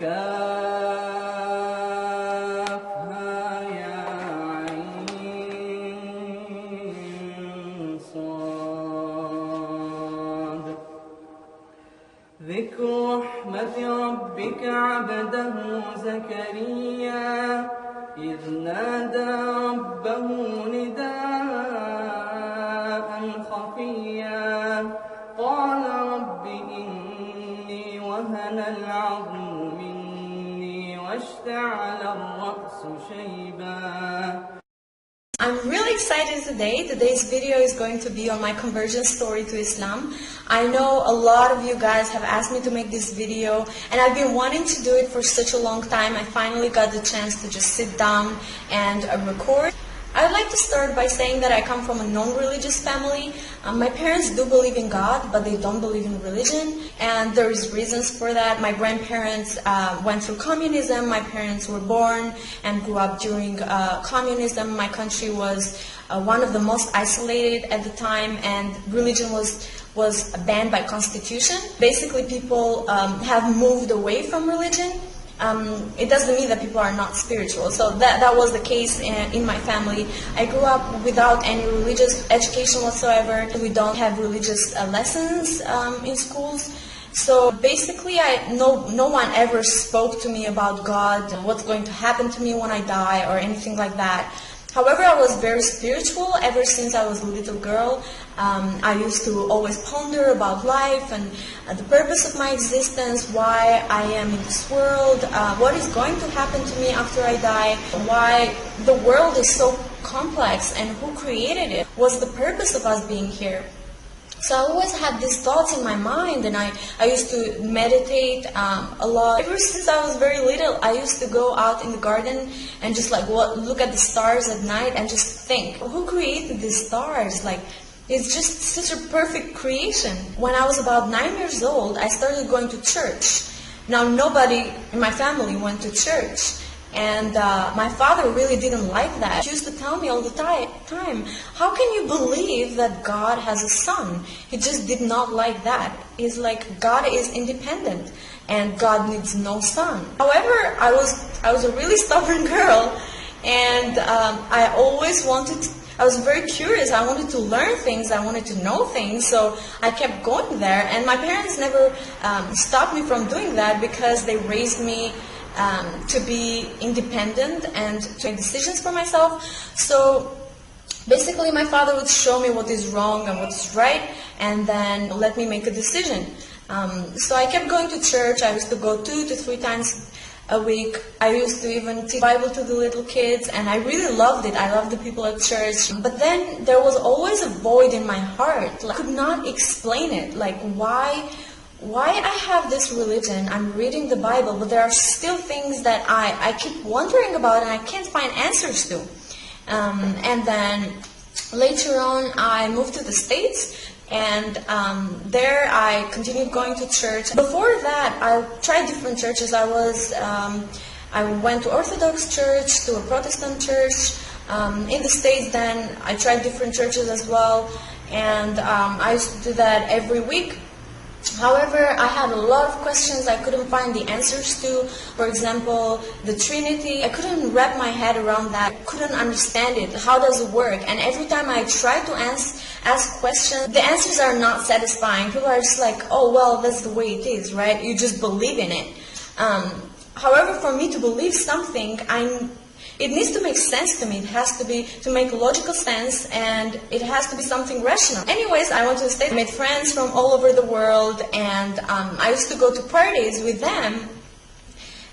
كافها يا عين صاد ذكر رحمة ربك عبده زكريا إذ نادى ربه نداء خفيا قال رب إني وهن العظم مني واشتعل الرأس شيبا. I'm really excited today. Today's video is going to be on my conversion story to Islam. I know a lot of you guys have asked me to make this video, and I've been wanting to do it for such a long time. I finally got the chance to just sit down and record. I'd like to start by saying that I come from a non-religious family. My parents do believe in God, but they don't believe in religion, and there's reasons for that. My grandparents went through communism. My parents were born and grew up during communism. My country was one of the most isolated at the time, and religion was banned by constitution. Basically, people have moved away from religion. It doesn't mean that people are not spiritual. So that was the case in my family. I grew up without any religious education whatsoever. We don't have religious lessons in schools. So basically, no one ever spoke to me about God, what's going to happen to me when I die, or anything like that. However, I was very spiritual ever since I was a little girl. I used to always ponder about life and the purpose of my existence, why I am in this world, what is going to happen to me after I die, why the world is so complex and who created it, what's the purpose of us being here. So I always had these thoughts in my mind, and I used to meditate a lot. Ever since I was very little, I used to go out in the garden and just look at the stars at night and just think, who created these stars? It's just such a perfect creation. When I was about 9 years old, I started going to church. Now, nobody in my family went to church. And my father really didn't like that. He used to tell me all the time, how can you believe that God has a son? He just did not like that. He's like, God is independent and God needs no son. However, I was a really stubborn girl, and I was very curious. I wanted to learn things. I wanted to know things. So I kept going there. And my parents never stopped me from doing that because they raised me to be independent and to make decisions for myself. So basically, my father would show me what is wrong and what is right, and then let me make a decision. So I kept going to church. I used to go 2 to 3 times a week. I used to even teach Bible to the little kids, and I really loved it. I loved the people at church. But then there was always a void in my heart. I could not explain it. Why I have this religion, I'm reading the Bible, but there are still things that I keep wondering about and I can't find answers to. And then later on, I moved to the States, and there I continued going to church. Before that, I tried different churches. I went to Orthodox church, to a Protestant church. In the States, then I tried different churches as well, and I used to do that every week. However, I had a lot of questions I couldn't find the answers to. For example, the Trinity. I couldn't wrap my head around that. I couldn't understand it. How does it work? And every time I try to ask questions, the answers are not satisfying. People are just like, oh, well, that's the way it is, right? You just believe in it. However, for me to believe something, it needs to make sense to me. It has to make logical sense, and it has to be something rational. Anyways, I went to the States, made friends from all over the world, and I used to go to parties with them.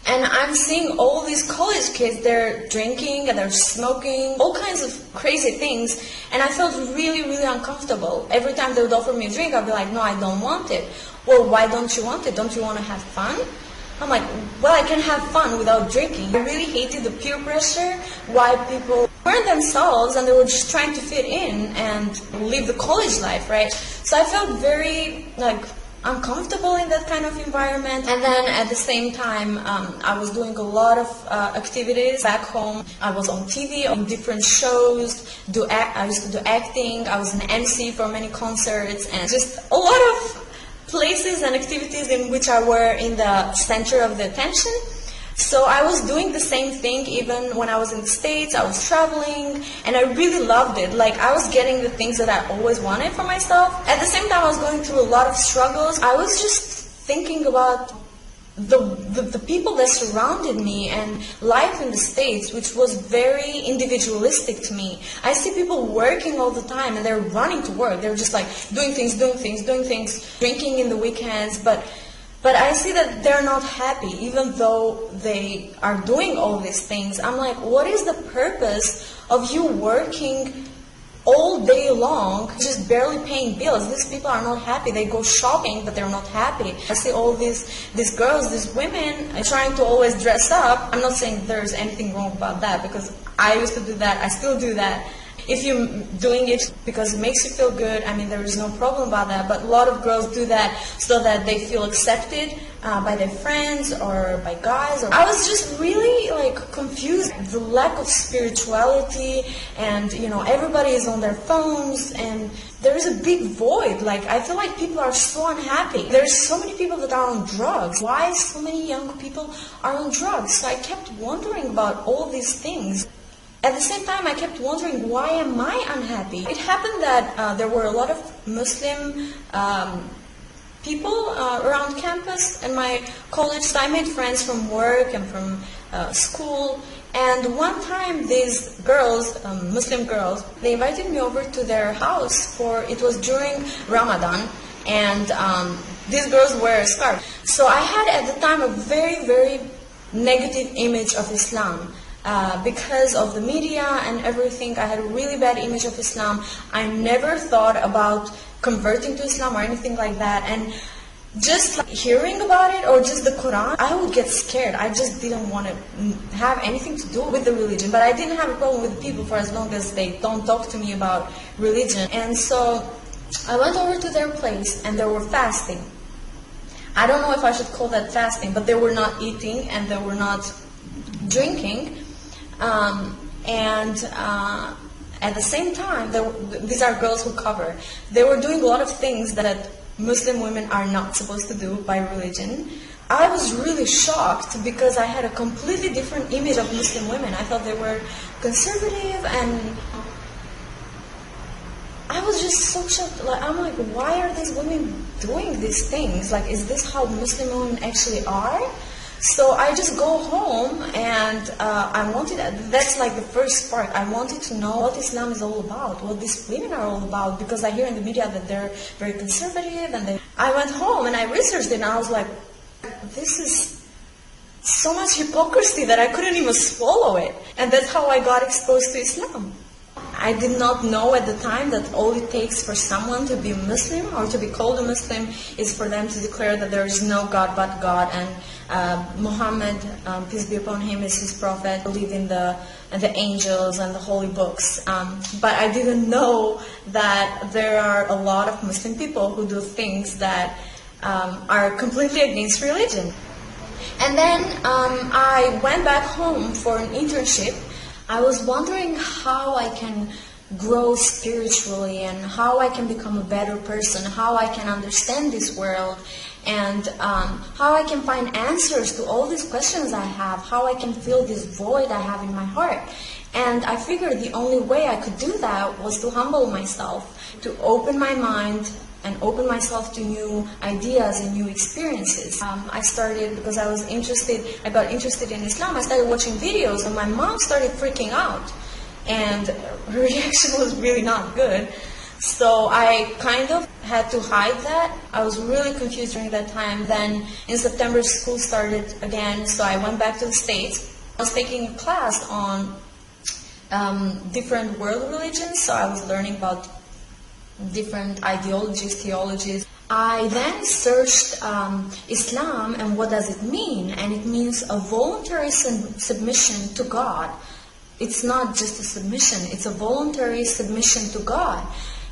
And I'm seeing all these college kids, they're drinking and they're smoking, all kinds of crazy things. And I felt really, really uncomfortable. Every time they would offer me a drink, I'd be like, no, I don't want it. Well, why don't you want it? Don't you want to have fun? I'm like, well, I can have fun without drinking. I really hated the peer pressure, why people weren't themselves and they were just trying to fit in and live the college life, right? So I felt very, uncomfortable in that kind of environment. And then at the same time, I was doing a lot of activities back home. I was on TV, on different shows, I used to do acting, I was an MC for many concerts, and just a lot of places and activities in which I were in the center of the attention. So I was doing the same thing even when I was in the States. I was traveling, and I really loved it. Like, I was getting the things that I always wanted for myself. At the same time, I was going through a lot of struggles. I was just thinking about the people that surrounded me and life in the States, which was very individualistic to me. I see people working all the time, and they're running to work. They're just like doing things, drinking in the weekends, but I see that they're not happy, even though they are doing all these things. I'm like, what is the purpose of you working all day long, just barely paying bills? These people are not happy. They go shopping, but they're not happy. I see all these girls, these women trying to always dress up. I'm not saying there's anything wrong about that, because I used to do that. I still do that. If you're doing it because it makes you feel good, I mean, there is no problem about that. But a lot of girls do that so that they feel accepted by their friends or by guys. I was just really confused. The lack of spirituality, and everybody is on their phones, and there is a big void. I feel like people are so unhappy. There's so many people that are on drugs. Why so many young people are on drugs? So I kept wondering about all these things. At the same time, I kept wondering, why am I unhappy? It happened that there were a lot of Muslim people around campus and my college, so I made friends from work and from school. And one time, these girls, Muslim girls, they invited me over to their house it was during Ramadan, and these girls wear a scarf. So I had at the time a very, very negative image of Islam. Because of the media and everything, I had a really bad image of Islam. I never thought about converting to Islam or anything like that. And just hearing about it, or just the Quran, I would get scared. I just didn't want to have anything to do with the religion. But I didn't have a problem with people for as long as they don't talk to me about religion. And so I went over to their place, and they were fasting. I don't know if I should call that fasting, but they were not eating and they were not drinking. At the same time, these are girls who cover. They were doing a lot of things that Muslim women are not supposed to do by religion. I was really shocked because I had a completely different image of Muslim women. I thought they were conservative, and I was just so shocked. I'm like, why are these women doing these things? Is this how Muslim women actually are? So I just go home, and that's the first spark. I wanted to know what Islam is all about, what these women are all about, because I hear in the media that they're very conservative. I went home and I researched it, and I was like, this is so much hypocrisy that I couldn't even swallow it. And that's how I got exposed to Islam. I did not know at the time that all it takes for someone to be a Muslim or to be called a Muslim is for them to declare that there is no God but God, and Muhammad, peace be upon him, is his prophet, believe in the angels and the holy books. But I didn't know that there are a lot of Muslim people who do things that are completely against religion. And then I went back home for an internship. I was wondering how I can grow spiritually, and how I can become a better person, how I can understand this world, and how I can find answers to all these questions I have, how I can fill this void I have in my heart. And I figured the only way I could do that was to humble myself, to open my mind and open myself to new ideas and new experiences. I started, because I got interested in Islam, I started watching videos, and my mom started freaking out. And her reaction was really not good. So I kind of had to hide that. I was really confused during that time. Then in September, school started again, so I went back to the States. I was taking a class on different world religions, so I was learning about different ideologies, theologies. I then searched Islam and what does it mean, and it means a voluntary submission to God. It's not just a submission, it's a voluntary submission to God.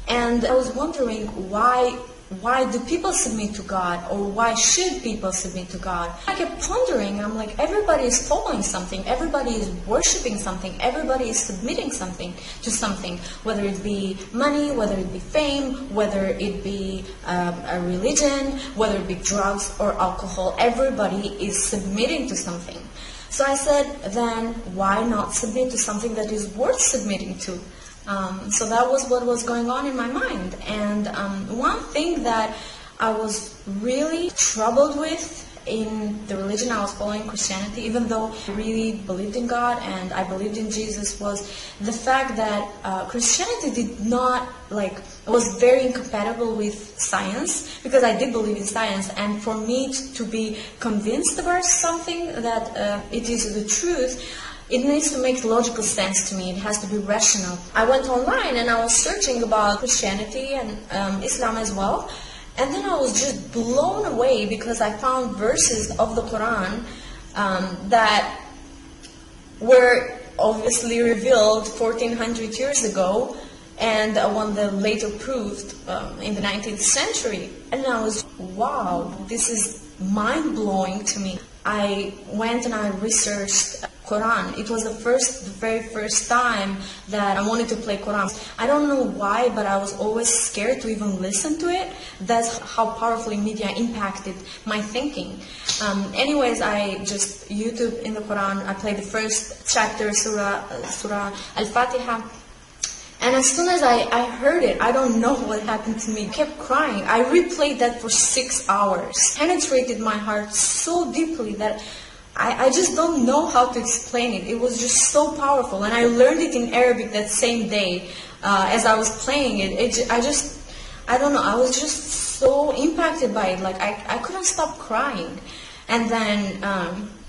And I was wondering, why why do people submit to God, or why should people submit to God? I kept pondering. I'm like, everybody is following something, everybody is worshiping something, everybody is submitting something to something, whether it be money, whether it be fame, whether it be a religion, whether it be drugs or alcohol. Everybody is submitting to something. So I said, then why not submit to something that is worth submitting to? So that was what was going on in my mind. And one thing that I was really troubled with in the religion I was following, Christianity, even though I really believed in God and I believed in Jesus, was the fact that Christianity did not, was very incompatible with science, because I did believe in science, and for me to be convinced about something that it is the truth, it needs to make logical sense to me. It has to be rational. I went online and I was searching about Christianity and Islam as well. And then I was just blown away because I found verses of the Quran that were obviously revealed 1400 years ago, and one that later proved in the 19th century. And I was, wow, this is mind-blowing to me. I went and I researched Quran. It was the very first time that I wanted to play Quran. I don't know why, but I was always scared to even listen to it. That's how powerfully media impacted my thinking. Anyways, I just YouTube in the Quran. I played the first chapter, Surah Al-Fatihah. And as soon as I heard it, I don't know what happened to me. I kept crying. I replayed that for 6 hours. It penetrated my heart so deeply that I just don't know how to explain it. It was just so powerful. And I learned it in Arabic that same day as I was playing it. I don't know, I was just so impacted by it. I couldn't stop crying. And then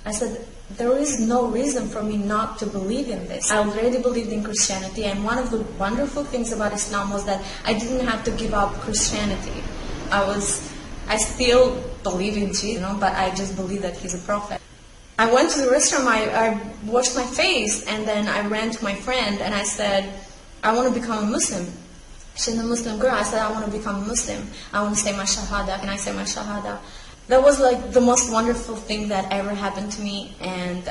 I said, there is no reason for me not to believe in this. I already believed in Christianity, and one of the wonderful things about Islam was that I didn't have to give up Christianity. I still believe in Jesus, but I just believe that he's a prophet. I went to the restroom, I washed my face, and then I ran to my friend and I said, I want to become a Muslim. She's a Muslim girl. I said, I want to become a Muslim. I want to say my shahada. Can I say my shahada? That was the most wonderful thing that ever happened to me. And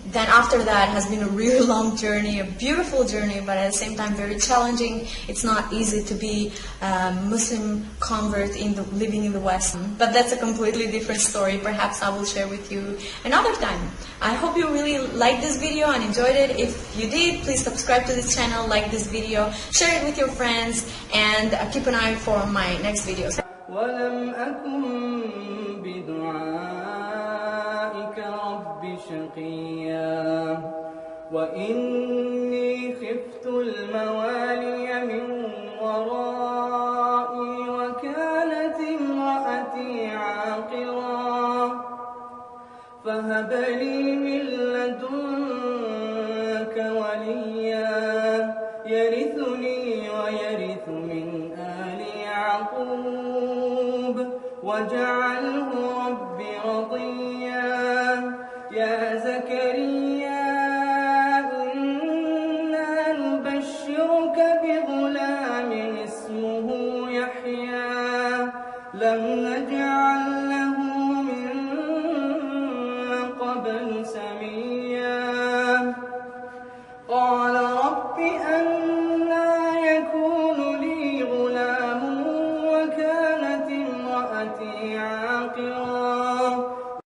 then after that has been a really long journey, a beautiful journey, but at the same time very challenging. It's not easy to be a Muslim convert living in the West. But that's a completely different story. Perhaps I will share with you another time. I hope you really liked this video and enjoyed it. If you did, please subscribe to this channel, like this video, share it with your friends, and keep an eye for my next videos. ولم أكن بدعائك رب شقيا وإني خفت الموالي من ورائي وكانت امرأتي عاقرا فهب لي من لدنك وليا يرثني ويرث من آل يعقوب واجعله رب رضيا يا زكريا إنا نبشرك بغلام اسمه يحيى لم نجعل